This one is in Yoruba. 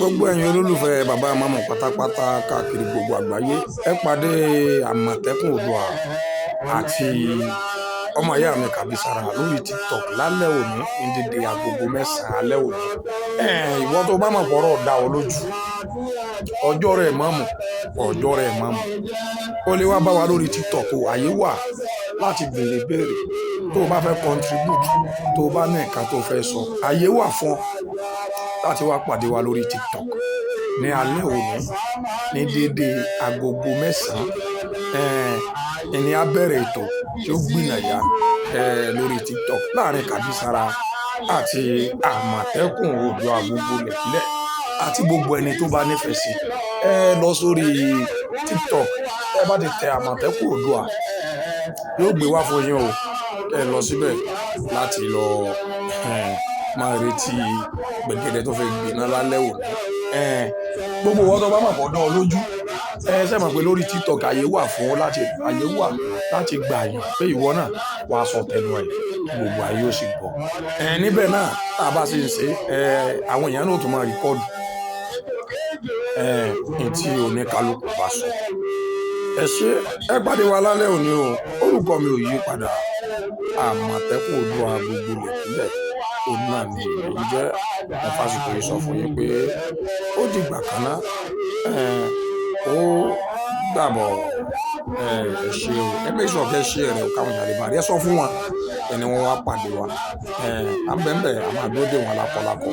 Gbogbo ẹ̀yin olólùfẹ́ bàbá Mámù pátápátá káàkiri gbogbo àgbáyé, ẹ pàdé Àmọ̀tẹ́kùn Oòduà àti ọmọ ìyá mi Kàbísárà lórí TikTok lálẹ́ òní ní dédé agogo 9 alẹ́ òní. Ìwọ tó bá mọ̀ pọ̀rọ̀ dá ọ lójú, ọjọ́ rẹ̀ Mámù, ọjọ́ rẹ̀ Mámù. Ó lè wá bá wa lórí TikTok, àyè wà láti béèrè tó o bá fẹ́ contribute, tó o bá ní nǹkan tó fẹ́ sọ, àyè wà fún ọ láti wá pàdé wa lórí TikTok ní alẹ́ òní ní dédé agogo 9. Ẹni á bẹ̀rẹ̀ ètò tí ó gbìnàyà lórí TikTok láàrin Kàbísárà àti Àmọ̀tẹ́kùn Oòduà gbogbo lẹ̀kílẹ̀ àti gbogbo ẹni tó bá nífẹ̀ẹ́ sí. Lọ sórí TikTok, ẹ bá ti tẹ Àmọ̀tẹ́kùn Oòduà yóò gbé wá fún yín o. Lọ síbẹ̀ láti lọ máa retí gbẹ̀gẹ̀dẹ̀ tó fẹ́ gbiná lálẹ́ òní. Gbogbo wọn tó bá mọ̀ pọ̀ dán ọ lójú, ṣe mọ̀ pé lórí TikTok àyè wà láti gbà yín pé ìwọ náà wàá sọ tẹnu ẹ̀ gbogbo ayé ó sì gbọ́. Níbẹ̀ náà tá a bá sì ń ṣe, àwọn èèyàn náà tún máa rìkọ́ọ̀dù tí oníkálukú bá sọ. Ẹ pàdé wa lálẹ́ òní o. Orúkọ mi ò yí padà, Àmọ̀tẹ́kùn Oòduà gbogbo lẹ̀kílẹ̀ òun náà ni èyí jẹ́. Mo fásitì yìí sọ fún yín pé ó dìgbà kan náà, ó dàbọ̀. Ṣe o ẹgbẹ́ ìṣọ̀ fẹ́ ṣe rẹ̀ káwọn èèyàn lè bá rí ẹ sọ fún wọn ẹni wọn wá pàdé wa. À ń bẹ̀ ń bẹ̀, a máa dúró dè wọn lákọ̀lákọ̀.